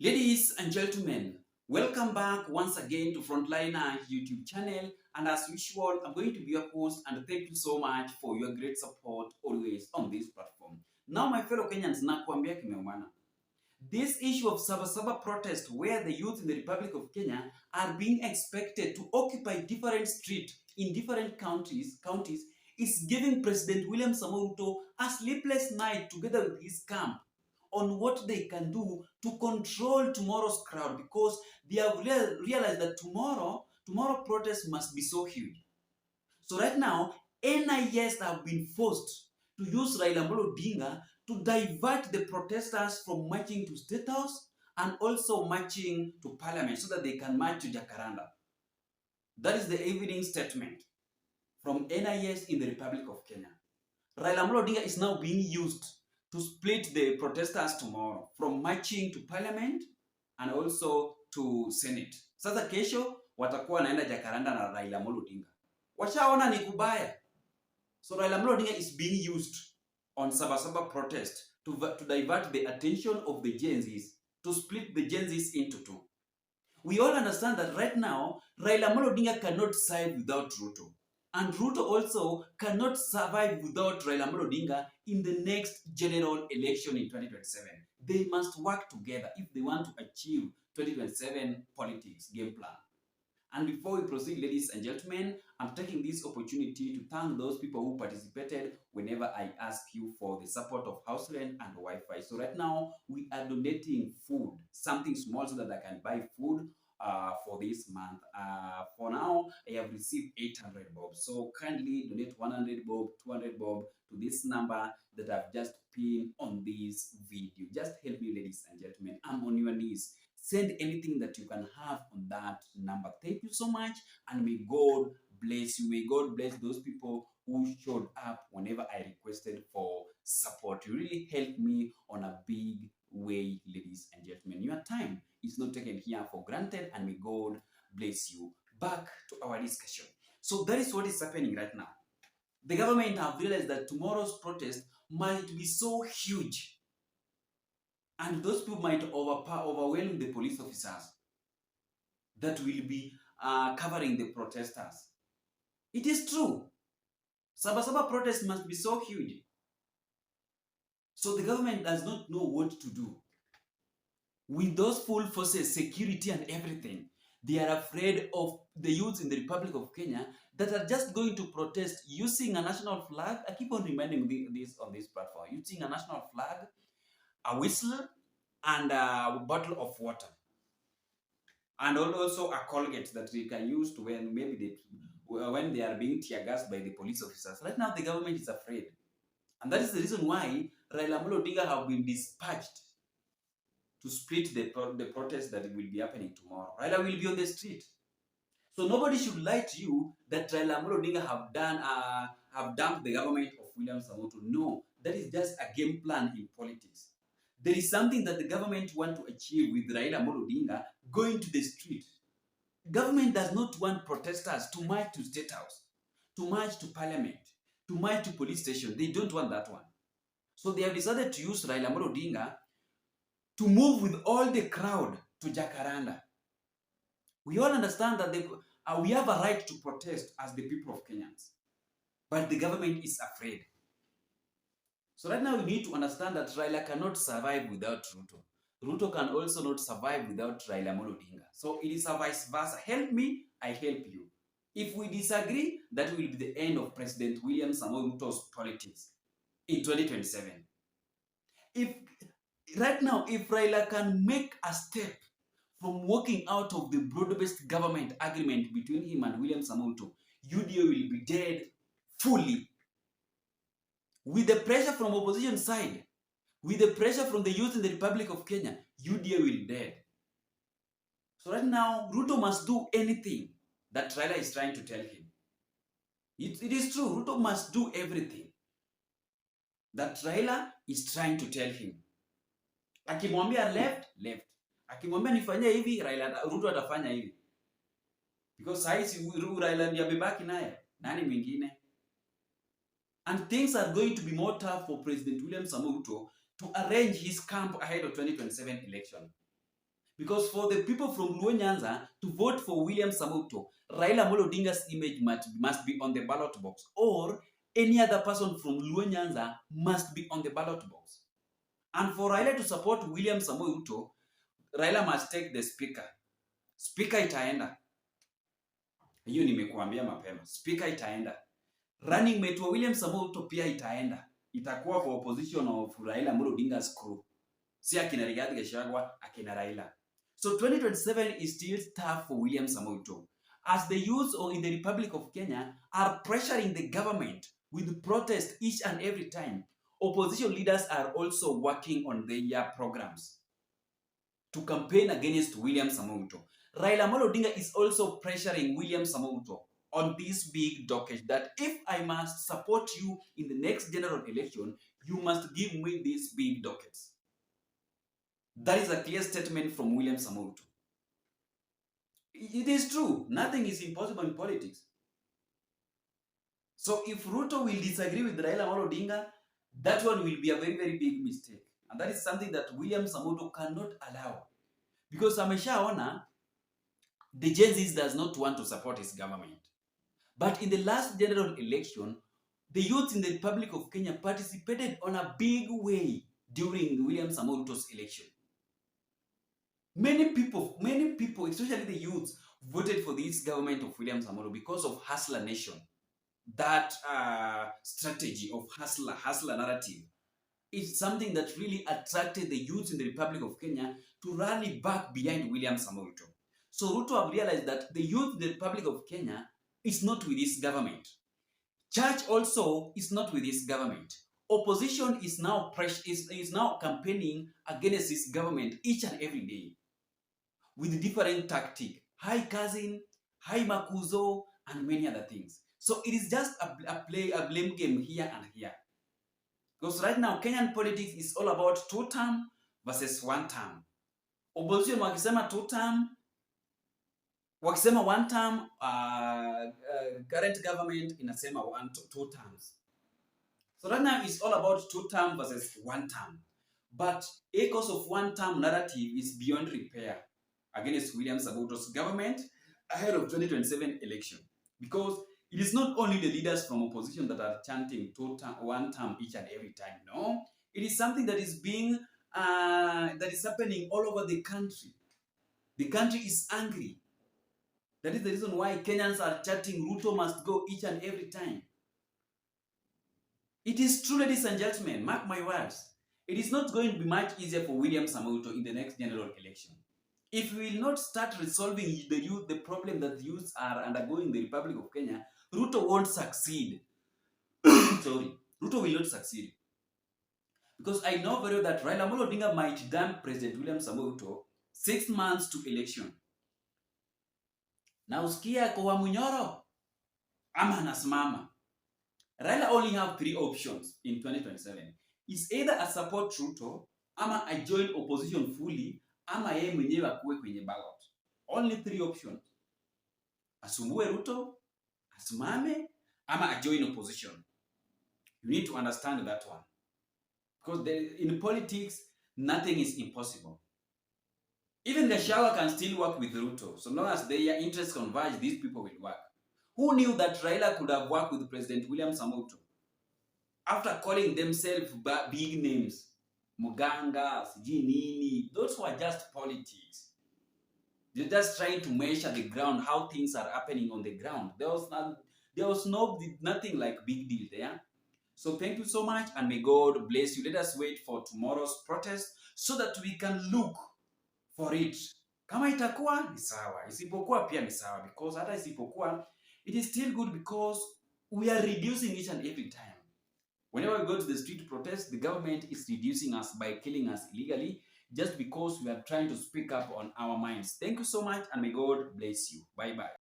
Ladies and gentlemen, welcome back once again to Frontliner YouTube channel. And as usual, I'm going to be your host, and thank you so much for your great support always on this platform. Now, my fellow Kenyans, nakwambia kimeumana. This issue of Sabasaba protest, where the youth in the Republic of Kenya are being expected to occupy different streets in different counties, is giving President William Samoei Ruto a sleepless night together with his camp on what they can do to control tomorrow's crowd, because they have realized that tomorrow protests must be so huge. So right now, NIS have been forced to use Raila Odinga to divert the protesters from marching to State House and also marching to Parliament so that they can march to Jacaranda. That is the evening statement from NIS in the Republic of Kenya. Raila Odinga is now being used to split the protesters tomorrow from marching to Parliament and also to Senate. Sasa kesho watakuwa naenda Jacaranda na Raila Odinga. Washaona ni kubaya. So Raila Odinga is being used on Sabasaba protest to divert the attention of the Gen Zs, to split the Gen Zs into two. We all understand that right now, Raila Odinga cannot survive without Ruto. And Ruto also cannot survive without Raila Odinga in the next general election in 2027. They must work together if they want to achieve 2027 politics game plan. And before we proceed, ladies and gentlemen, I'm taking this opportunity to thank those people who participated whenever I ask you for the support of house rent and Wi-Fi. So right now, we are donating food, something small so that I can buy food for this month. For now, I have received 800 bob. So kindly donate 100 bob, 200 bob to this number that I've just pinned on this video. Just help me, ladies and gentlemen. I'm on your knees. Send anything that you can have on that number. Thank you so much, and may God bless you. May God bless those people who showed up whenever I requested for support. You really helped me on a big way, ladies and gentlemen. Your time is not taken here for granted, and may God bless you. Back to our discussion. So that is what is happening right now. The government have realized that tomorrow's protest might be so huge, and those people might overwhelm the police officers that will be covering the protesters. It is true. Sabasaba protest must be so huge. So the government does not know what to do. With those full forces, security and everything, they are afraid of the youths in the Republic of Kenya that are just going to protest using a national flag. I keep on reminding this on this platform. Using a national flag, a whistle, and a bottle of water, and also a Colgate that they can use to when they are being tear gassed by the police officers. Right now, the government is afraid, and that is the reason why Raila Odinga have been dispatched to split the protest that will be happening tomorrow. Raila will be on the street, so nobody should lie to you that Raila Odinga have dumped the government of William Samoei. No, that is just a game plan in politics. There is something that the government want to achieve with Raila Odinga going to the street. Government does not want protesters to march to State House, to march to Parliament, to march to police station. They don't want that one. So they have decided to use Raila Odinga to move with all the crowd to Jacaranda. We all understand that we have a right to protest as the people of Kenyans, but the government is afraid. So right now we need to understand that Raila cannot survive without Ruto. Ruto can also not survive without Raila Odinga. So it is a vice versa. Help me, I help you. If we disagree, that will be the end of President William Samoei Ruto's politics in 2027. If Raila can make a step from walking out of the broad-based government agreement between him and William Samoei Ruto, UDA will be dead fully. With the pressure from opposition side, with the pressure from the youth in the Republic of Kenya, UDA will be dead. So right now, Ruto must do anything that Raila is trying to tell him. It is true, Ruto must do everything that Raila is trying to tell him. Akimwambia left. Akimwambia nifanye hivi, Ruto atafanya hivi. Because saisi Raila ndiye amebaki naye, nani mwingine? And things are going to be more tough for President William Samoei Ruto to arrange his camp ahead of 2027 election. Because for the people from Luo Nyanza to vote for William Samoei, Raila Amolo Odinga's image must be on the ballot box, or any other person from Luo Nyanza must be on the ballot box. And for Raila to support William Samoei Ruto, Raila must take the speaker. Speaker itaenda. Hiyo nimekuambia mapema. Speaker itaenda. Running mate wa William Samoei Ruto pia itaenda. Itakuwa for opposition of Raila Amolo Odinga's crew. Si akina Rigathi Gachagua, akina Raila. So 2027 is still tough for William Samoei Ruto, as the youths in the Republic of Kenya are pressuring the government with protest each and every time. Opposition leaders are also working on their programs to campaign against William Samoei Ruto. Raila Amolo Odinga is also pressuring William Samoei Ruto on this big docket that if I must support you in the next general election, you must give me these big dockets. That is a clear statement from William Samoei Ruto. It is true, nothing is impossible in politics. So if Ruto will disagree with Raila Amolo Odinga, that one will be a very, very big mistake. And that is something that William Samoei Ruto cannot allow. Because ameshaona the Gen Zs does not want to support his government. But in the last general election, the youth in the Republic of Kenya participated on a big way during William Samoei Ruto's election. Many people, especially the youths, voted for this government of William Samoei Ruto because of Hustler Nation. That strategy of hustler narrative is something that really attracted the youths in the Republic of Kenya to rally back behind William Samoei Ruto. So Ruto have realized that the youth in the Republic of Kenya is not with this government. Church also is not with this government. Opposition is now campaigning against this government each and every day with different tactics. High cousin, high makuzo, and many other things. So it is just a blame game here and here. Because right now, Kenyan politics is all about 2-term versus 1-term. Opposition wakisema 2-term, wakisema 1-term, current government inasema 2 terms. So right now, it's all about 2-term versus 1-term. But a cause of 1-term narrative is beyond repair against William Samoei Ruto's government ahead of 2027 election. Because it is not only the leaders from opposition that are chanting 1-term each and every time. No, it is something that is happening all over the country. The country is angry. That is the reason why Kenyans are chanting Ruto must go each and every time. It is true, ladies and gentlemen, mark my words. It is not going to be much easier for William Samoei Ruto in the next general election. If we will not start resolving the problem that the youths are undergoing in the Republic of Kenya, Ruto won't succeed. Sorry, Ruto will not succeed. Because I know very well that Raila Amolo Odinga might dump President William Samoei Ruto 6 months to election. Na usikia kwa Munyoro ama anasimama. Raila only have 3 options in 2027. Is either a support Ruto, ama a join opposition fully, ama yeye mwenyewe akuwe kwenye ballot. Only 3 options. Asumbue Ruto, asimame, ama a join opposition. You need to understand that one. Because in politics, nothing is impossible. Even Gachagua can still work with Ruto. So long as their interests converge, these people will work. Who knew that Raila could have worked with President William Samoei Ruto? After calling themselves big names, Muganga, Nini, those were just politics. They're just trying to measure the ground, how things are happening on the ground. There was nothing like big deal there. So thank you so much, and may God bless you. Let us wait for tomorrow's protest so that we can look for it. Kama itakuwa ni sawa, isipokuwa pia ni sawa, because hata isipokuwa, it is still good because we are reducing each and every time. Whenever we go to the street protest, the government is reducing us by killing us illegally just because we are trying to speak up on our minds. Thank you so much, and may God bless you. Bye-bye.